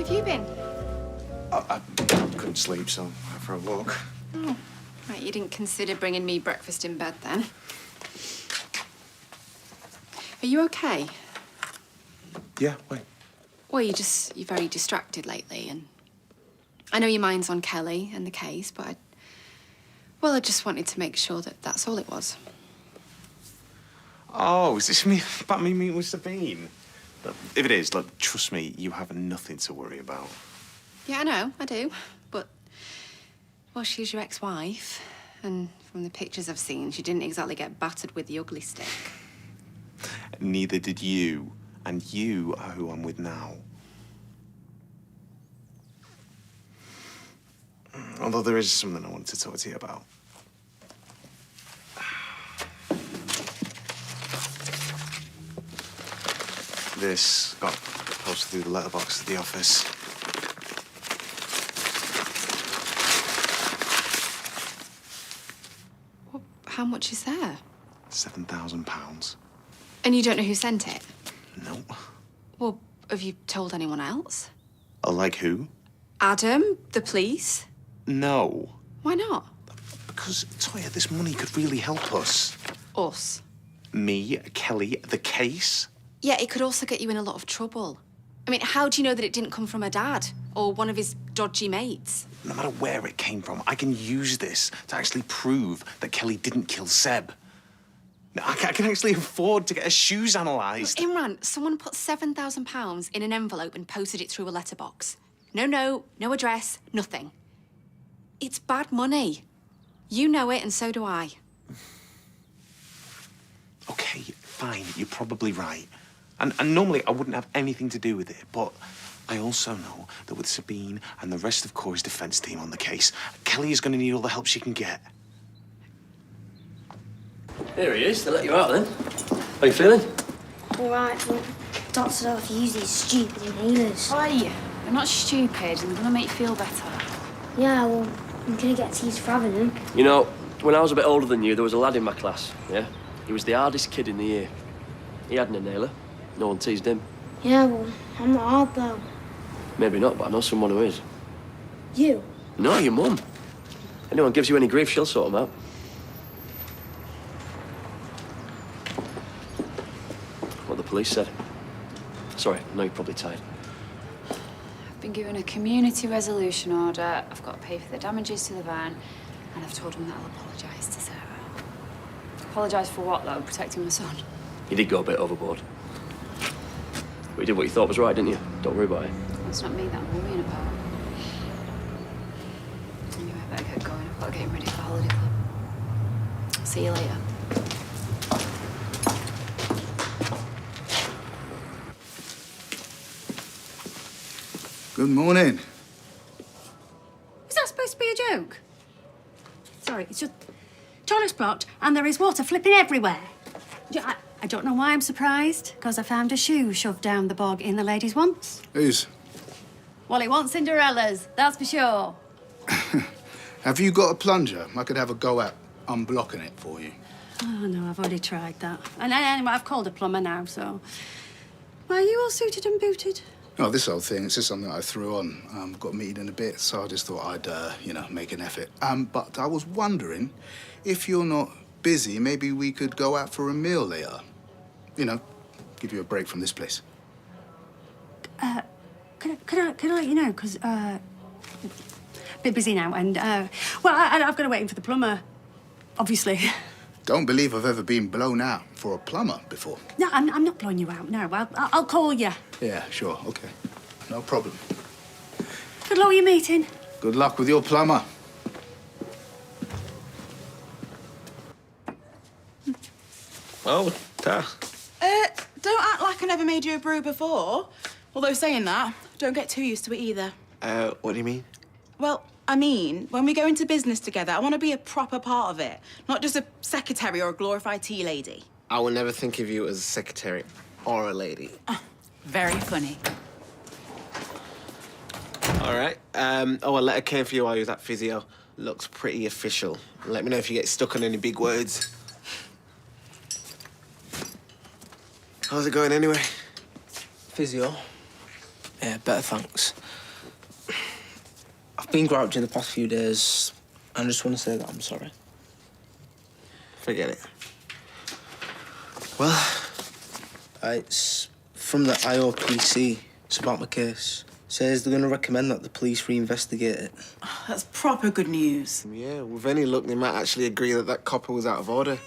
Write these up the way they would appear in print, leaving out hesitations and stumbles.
have you been? I couldn't sleep, so I went for a walk. Oh, right, you didn't consider bringing me breakfast in bed, then? Are you okay? Yeah, wait. Well, you're very distracted lately, and I know your mind's on Kelly and the case, but I just wanted to make sure that that's all it was. Oh, is this me about me meeting with Sabine? Look, if it is, look, trust me, you have nothing to worry about. Yeah, I know, I do, but, well, she's your ex-wife, and from the pictures I've seen, she didn't exactly get battered with the ugly stick. Neither did you, and you are who I'm with now. Although there is something I wanted to talk to you about. This got posted through the letterbox at the office. Well, how much is there? £7,000. And you don't know who sent it? No. Well, have you told anyone else? Oh, like who? Adam? The police? No. Why not? Because, Toya, this money could really help us. Us? Me, Kelly, the case. Yeah, it could also get you in a lot of trouble. I mean, how do you know that it didn't come from her dad or one of his dodgy mates? No matter where it came from, I can use this to actually prove that Kelly didn't kill Seb. I can actually afford to get her shoes analysed. Look, Imran, someone put £7,000 in an envelope and posted it through a letterbox. No note, no address, nothing. It's bad money. You know it, and so do I. OK, fine, you're probably right. And normally I wouldn't have anything to do with it, but I also know that with Sabine and the rest of Corey's defence team on the case, Kelly is going to need all the help she can get. Here he is. They let you out then. How you feeling? All right, but doctor don't have to use these stupid inhalers. Oi, they're not stupid and they're gonna make you feel better. Yeah, well, I'm gonna get teased for having them. You know, when I was a bit older than you, there was a lad in my class, yeah? He was the hardest kid in the year. He had an inhaler. No one teased him. Yeah, well, I'm not hard though. Maybe not, but I know someone who is. You? No, your mum. Anyone gives you any grief, she'll sort them out. What the police said. Sorry, I know you're probably tired. I've been given a community resolution order. I've got to pay for the damages to the van, and I've told them that I'll apologise to Sarah. Apologise for what, though? Protecting my son? You did go a bit overboard. But you did what you thought was right, didn't you? Don't worry about it. It's not me that I'm worrying about. Anyway, I better get going. I've got to get ready for the holiday club. See you later. Good morning. Is that supposed to be a joke? Sorry, it's just toilet's blocked and there is water flipping everywhere. I don't know why I'm surprised, because I found a shoe shoved down the bog in the ladies once. Whose? Well, it wasn't Cinderella's, that's for sure. Have you got a plunger? I could have a go at unblocking it for you. Oh, no, I've already tried that. And anyway, I've called a plumber now, so... Well, are you all suited and booted? No, this whole thing, it's just something I threw on. Got a meeting in a bit, so I just thought I'd, make an effort. But I was wondering, if you're not busy, maybe we could go out for a meal later. You know, give you a break from this place. Could I let you know, because, a bit busy now, and, I've got to wait in for the plumber, obviously. Don't believe I've ever been blown out for a plumber before. No, I'm not blowing you out, no. I'll call you. Yeah, sure, okay. No problem. Good luck with your meeting. Good luck with your plumber. Oh, Don't act like I never made you a brew before. Although saying that, don't get too used to it either. What do you mean? Well, I mean, when we go into business together, I want to be a proper part of it, not just a secretary or a glorified tea lady. I will never think of you as a secretary or a lady. Very funny. All right. A letter came for you while you was at physio. Looks pretty official. Let me know if you get stuck on any big words. How's it going anyway? Physio. Yeah, better, thanks. I've been grouchy the past few days. I just want to say that I'm sorry. Forget it. Well, it's from the IOPC. It's about my case. Says they're going to recommend that the police reinvestigate it. That's proper good news. Yeah, with any luck, they might actually agree that that copper was out of order.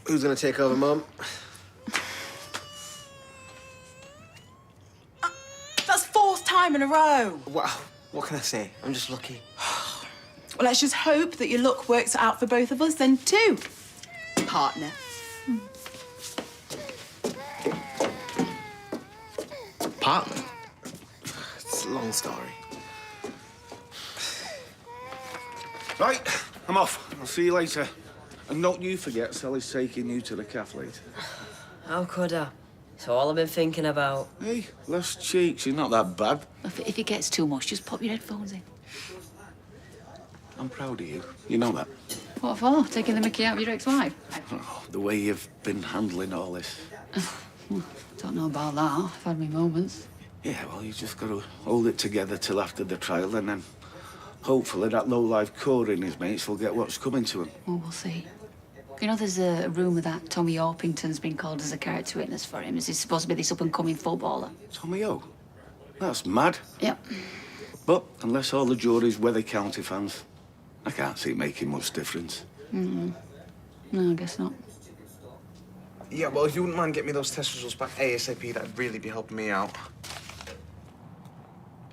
Who's going to take over, Mum? That's fourth time in a row. What can I say? I'm just lucky. Well, let's just hope that your luck works out for both of us then, too, partner. Partner? It's a long story. Right, I'm off. I'll see you later. And don't you forget Sally's taking you to the cafe later. How could I? It's all I've been thinking about. Hey, less cheek. She's not that bad. If it gets too much, just pop your headphones in. I'm proud of you. You know that. What for? Taking the mickey out of your ex-wife? Oh, the way you've been handling all this. Don't know about that. I've had my moments. Yeah, well, you just got to hold it together till after the trial, and then hopefully that low-life Corey and his mates will get what's coming to him. Well, we'll see. You know, there's a rumour that Tommy Orpington's been called as a character witness for him. Is he supposed to be this up-and-coming footballer? Tommy O? That's mad. Yep. But unless all the jury's Weather County fans, I can't see it making much difference. No, I guess not. Yeah, well, if you wouldn't mind getting me those test results back ASAP, that'd really be helping me out.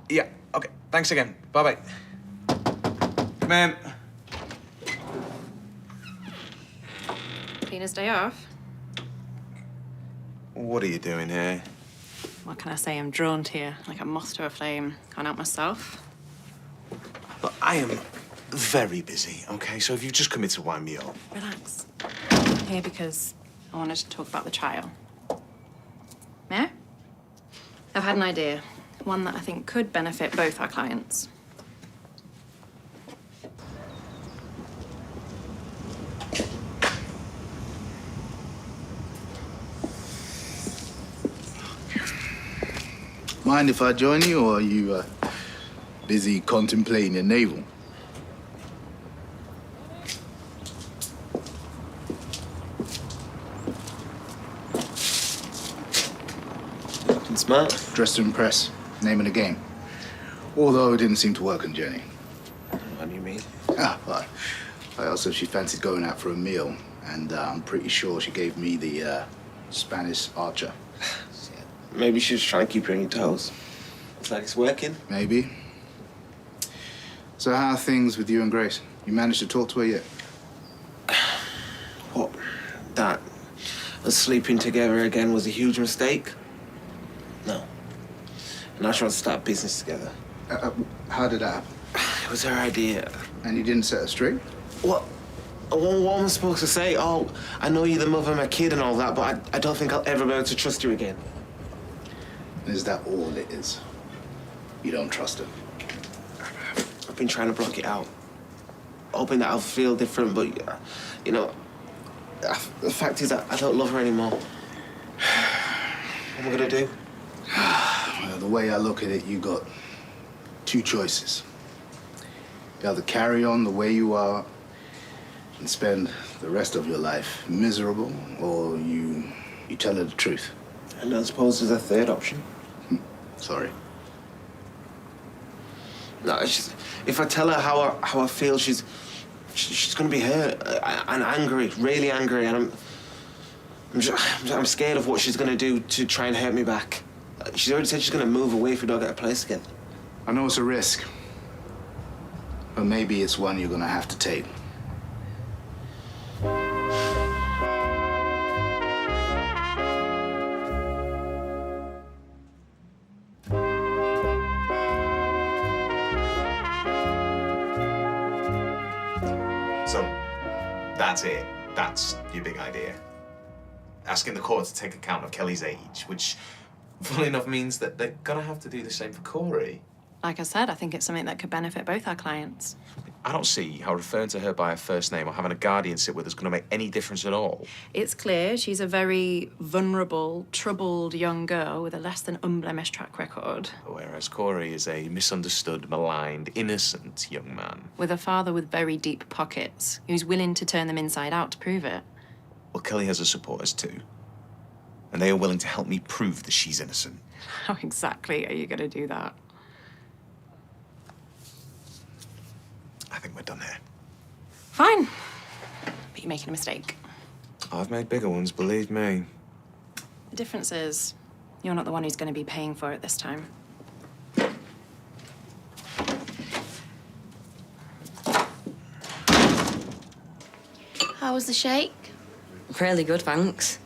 Yeah, okay. Thanks again. Bye-bye. Come in. Tina's day off. What are you doing here? What can I say? I'm drawn to you, like a moth to a flame. Can't help myself. Look, I am very busy, okay? So if you've just come in to wind me up. Relax. I'm here because I wanted to talk about the trial. May I? I've had an idea. One that I think could benefit both our clients. Mind if I join you, or are you busy contemplating your navel? Looking smart. Dressed to impress. Name of the game. Although it didn't seem to work on Jenny. What do you mean? Well, I asked her if she fancied going out for a meal, and I'm pretty sure she gave me the Spanish archer. Maybe she was trying to keep you on your toes. It's like it's working. Maybe. So how are things with you and Grace? You managed to talk to her yet? What? That us sleeping together again was a huge mistake? No. And I tried to start business together. How did that happen? It was her idea. And you didn't set her straight? What? What am I supposed to say? Oh, I know you're the mother of my kid and all that, but I don't think I'll ever be able to trust you again. Is that all it is? You don't trust her? I've been trying to block it out, hoping that I'll feel different, but, you know, the fact is that I don't love her anymore. What am I gonna do? Well, the way I look at it, you got two choices. You either carry on the way you are and spend the rest of your life miserable, or you tell her the truth. And I suppose there's a third option. Sorry. No, it's just, if I tell her how I feel, she's gonna be hurt and angry, really angry, and I'm scared of what she's gonna do to try and hurt me back. She's already said she's gonna move away if we don't get a place again. I know it's a risk, but maybe it's one you're gonna have to take. So, that's it. That's your big idea. Asking the court to take account of Kelly's age, which, funnily enough, means that they're gonna have to do the same for Corey. Like I said, I think it's something that could benefit both our clients. I don't see how referring to her by her first name or having a guardian sit with her is going to make any difference at all. It's clear she's a very vulnerable, troubled young girl with a less than unblemished track record. Whereas Corey is a misunderstood, maligned, innocent young man. With a father with very deep pockets, who's willing to turn them inside out to prove it. Well, Kelly has her supporters too. And they are willing to help me prove that she's innocent. How exactly are you going to do that? I think we're done here. Fine. But you're making a mistake. I've made bigger ones, believe me. The difference is, you're not the one who's going to be paying for it this time. How was the shake? Really good, thanks.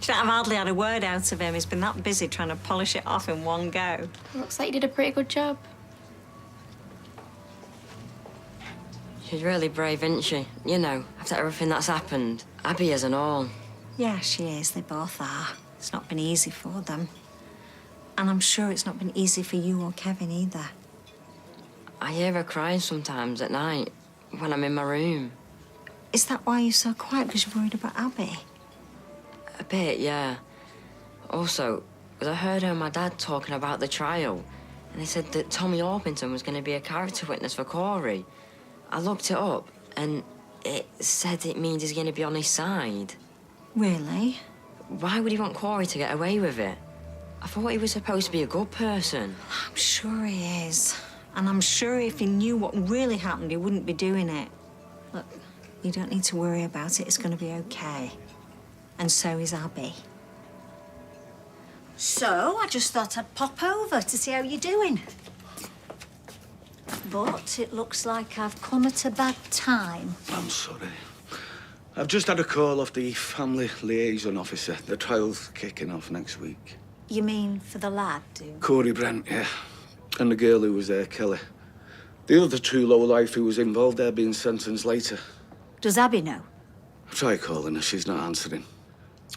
Do you know, I've hardly had a word out of him. He's been that busy trying to polish it off in one go. Looks like you did a pretty good job. She's really brave, isn't she? You know, after everything that's happened. Abby is and all. Yeah, she is. They both are. It's not been easy for them. And I'm sure it's not been easy for you or Kevin either. I hear her crying sometimes at night when I'm in my room. Is that why you're so quiet? Because you're worried about Abby? A bit, yeah. Also, because I heard her and my dad talking about the trial, and they said that Tommy Orpington was going to be a character witness for Corey. I looked it up, and it said it means he's going to be on his side. Really? Why would he want Corey to get away with it? I thought he was supposed to be a good person. I'm sure he is. And I'm sure if he knew what really happened, he wouldn't be doing it. Look, you don't need to worry about it. It's going to be okay. And so is Abby. So, I just thought I'd pop over to see how you're doing. But it looks like I've come at a bad time. I'm sorry. I've just had a call off the family liaison officer. The trial's kicking off next week. You mean for the lad, do? Corey Brent, yeah. And the girl who was there, Kelly. The other true lowlife who was involved there being sentenced later. Does Abby know? I tried calling her, she's not answering.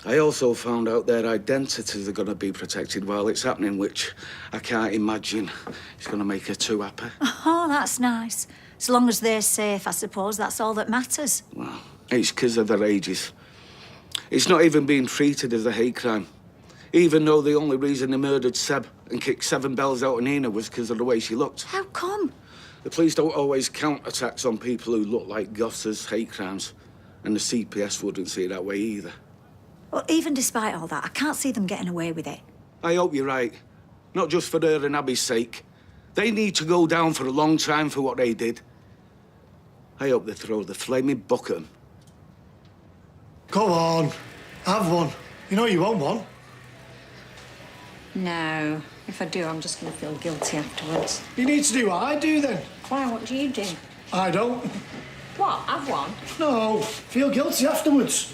I also found out their identities are going to be protected while it's happening, which I can't imagine is going to make her too happy. Oh, that's nice. As long as they're safe, I suppose that's all that matters. Well, it's because of their ages. It's not even being treated as a hate crime. Even though the only reason they murdered Seb and kicked 7 bells out of Nina was because of the way she looked. How come? The police don't always count attacks on people who look like goths as hate crimes. And the CPS wouldn't see it that way either. Well, even despite all that, I can't see them getting away with it. I hope you're right. Not just for her and Abby's sake. They need to go down for a long time for what they did. I hope they throw the flaming book at them. Come on, have one. You know you want one. No. If I do, I'm just going to feel guilty afterwards. You need to do what I do then. Why? What do you do? I don't. What? Have one? No, feel guilty afterwards.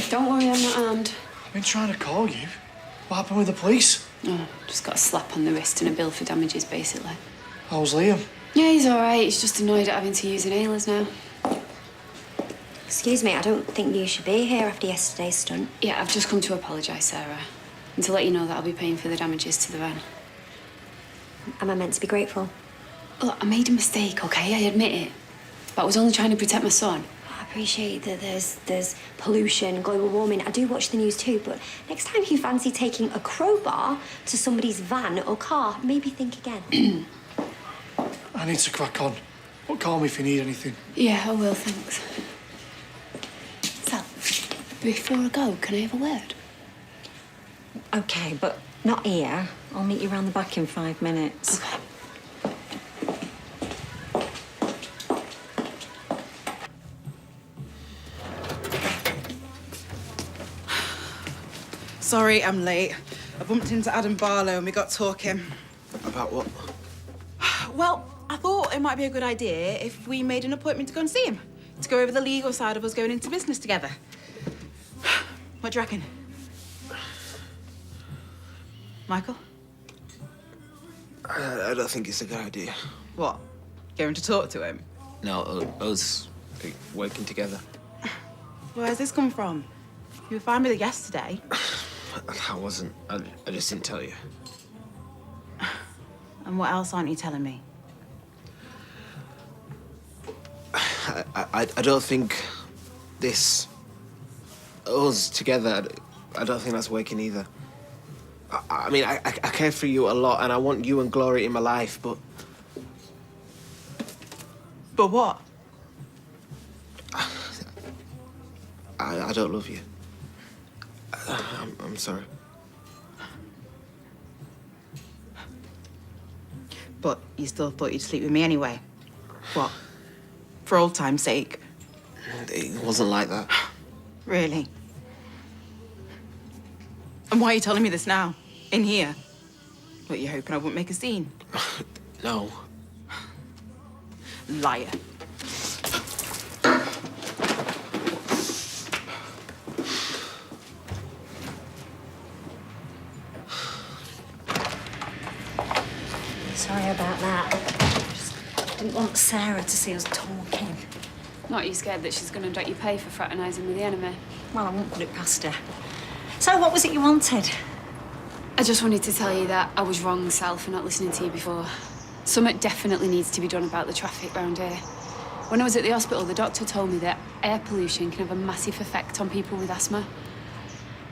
Don't worry, I'm not armed. I've been trying to call you. What happened with the police? Oh, just got a slap on the wrist and a bill for damages, basically. How's Liam? Yeah, he's all right. He's just annoyed at having to use inhalers now. Excuse me, I don't think you should be here after yesterday's stunt. Yeah, I've just come to apologise, Sarah. And to let you know that I'll be paying for the damages to the van. Am I meant to be grateful? Look, I made a mistake, OK? I admit it. But I was only trying to protect my son. I appreciate that there's pollution, global warming. I do watch the news too, but next time you fancy taking a crowbar to somebody's van or car, maybe think again. I need to crack on. But call me if you need anything. Yeah, I will, thanks. So, before I go, can I have a word? OK, but not here. I'll meet you around the back in 5 minutes. OK. Sorry, I'm late. I bumped into Adam Barlow and we got talking. About what? Well, I thought it might be a good idea if we made an appointment to go and see him, to go over the legal side of us going into business together. What do you reckon? Michael? I don't think it's a good idea. What? Going to talk to him? No, us working together. Where's this come from? You were fine with it yesterday. I wasn't. I just didn't tell you. And what else aren't you telling me? I don't think this, us together, I don't think that's working either. I mean, I care for you a lot, and I want you and Glory in my life, but... But what? I don't love you. I'm sorry. But you still thought you'd sleep with me anyway? What? For old time's sake? It wasn't like that. Really? And why are you telling me this now? In here? What, you hoping I wouldn't make a scene? No. Liar. Sorry about that. Just didn't want Sarah to see us talking. Not you scared that she's going to let you pay for fraternising with the enemy? Well, I won't put it past her. So, what was it you wanted? I just wanted to tell you that I was wrong, Sal, for not listening to you before. Something definitely needs to be done about the traffic round here. When I was at the hospital, the doctor told me that air pollution can have a massive effect on people with asthma.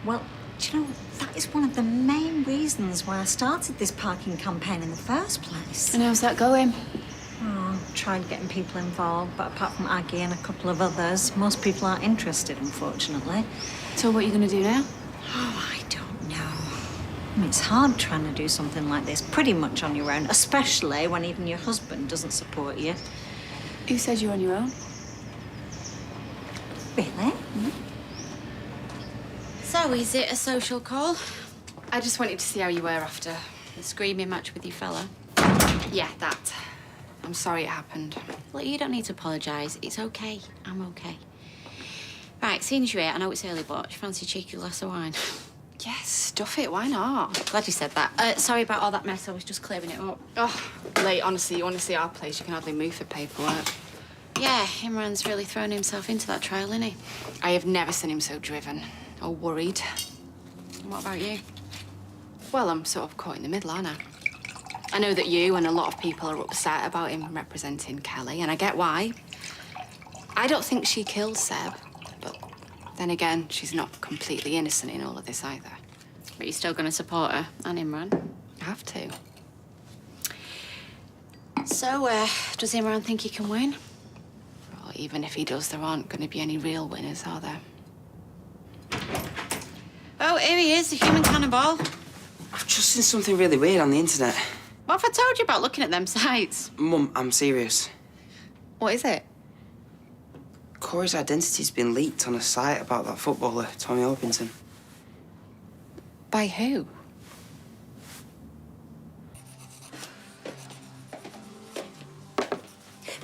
Well, do you know, that is one of the main reasons why I started this parking campaign in the first place. And how's that going? Oh, tried getting people involved, but apart from Aggie and a couple of others, most people aren't interested, unfortunately. So what are you going to do now? Oh, I don't know. I mean, it's hard trying to do something like this pretty much on your own, especially when even your husband doesn't support you. Who said you're on your own? Really? Mm-hmm. So, is it a social call? I just wanted to see how you were after The screaming match with your fella? Yeah, that. I'm sorry it happened. Look, you don't need to apologise. It's okay. I'm okay. Right, seeing as you're here, I know it's early, but do you fancy a cheeky glass of wine? Yes, stuff it. Why not? Glad you said that. Sorry about all that mess. I was just clearing it up. Oh, late. Honestly, you want to see our place? You can hardly move for paperwork. Yeah, Imran's really thrown himself into that trial, isn't he? I have never seen him so driven or worried. And what about you? Well, I'm sort of caught in the middle, aren't I? I know that you and a lot of people are upset about him representing Kelly, and I get why. I don't think she killed Seb, but then again, she's not completely innocent in all of this either. But you're still going to support her and Imran? I have to. So, does Imran think he can win? Well, even if he does, there aren't going to be any real winners, are there? Oh, here he is, the human cannonball. I've just seen something really weird on the internet. What have I told you about looking at them sites? Mum, I'm serious. What is it? Corey's identity's been leaked on a site about that footballer, Tommy Orpington. By who?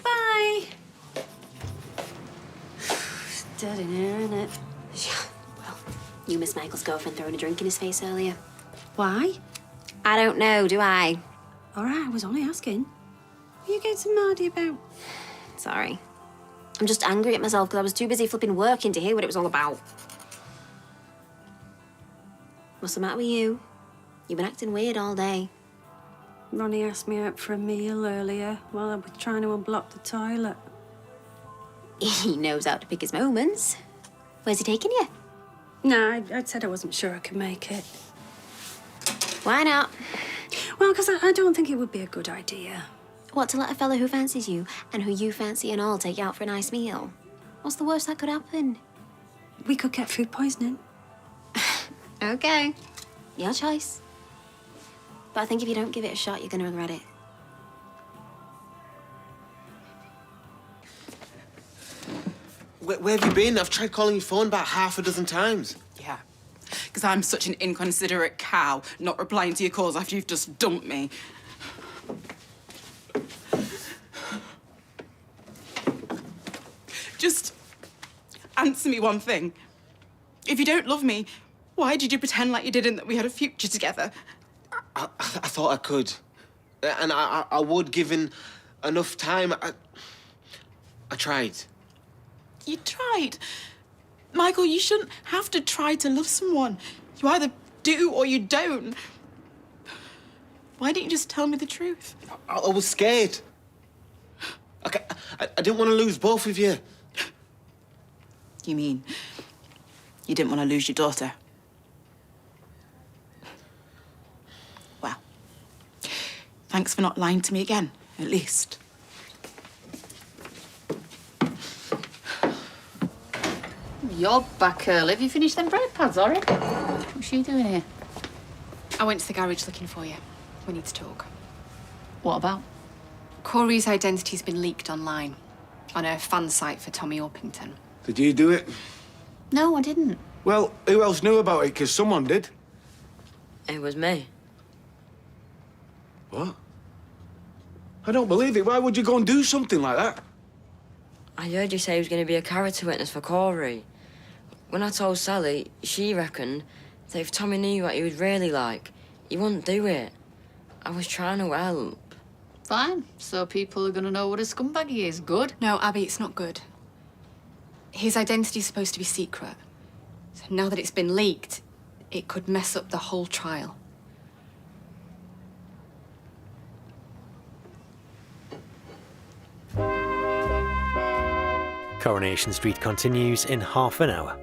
Bye. It's dead in here, isn't it? Well, you missed Michael's girlfriend throwing a drink in his face earlier. Why? I don't know, do I? All right, I was only asking. What are you getting so mardy about? Sorry. I'm just angry at myself because I was too busy flipping working to hear what it was all about. What's the matter with you? You've been acting weird all day. Ronnie asked me out for a meal earlier while I was trying to unblock the toilet. He knows how to pick his moments. Where's he taking you? No, I said I wasn't sure I could make it. Why not? Well, because I don't think it would be a good idea. What, to let a fella who fancies you and who you fancy and all take you out for a nice meal? What's the worst that could happen? We could get food poisoning. Okay. Your choice. But I think if you don't give it a shot, you're going to regret it. Where have you been? I've tried calling your phone about half a dozen times. Yeah. Because I'm such an inconsiderate cow, not replying to your calls after you've just dumped me. Just answer me one thing. If you don't love me, why did you pretend like you didn't, that we had a future together? I thought I could. And I would, given enough time. I tried. You tried. Michael, you shouldn't have to try to love someone. You either do or you don't. Why didn't you just tell me the truth? I was scared. I didn't want to lose both of you. You mean you didn't want to lose your daughter? Well, thanks for not lying to me again, at least. You're back early. Have you finished them bread pads already? What's she doing here? I went to the garage looking for you. We need to talk. What about? Corey's identity's been leaked online on a fan site for Tommy Orpington. Did you do it? No, I didn't. Well, who else knew about it? Because someone did. It was me. What? I don't believe it. Why would you go and do something like that? I heard you say he was going to be a character witness for Corey. When I told Sally, she reckoned that if Tommy knew what he was really like, he wouldn't do it. I was trying to help. Fine. So people are going to know what a scumbag he is. Good. No, Abby, it's not good. His identity's supposed to be secret. So now that it's been leaked, it could mess up the whole trial. Coronation Street continues in half an hour.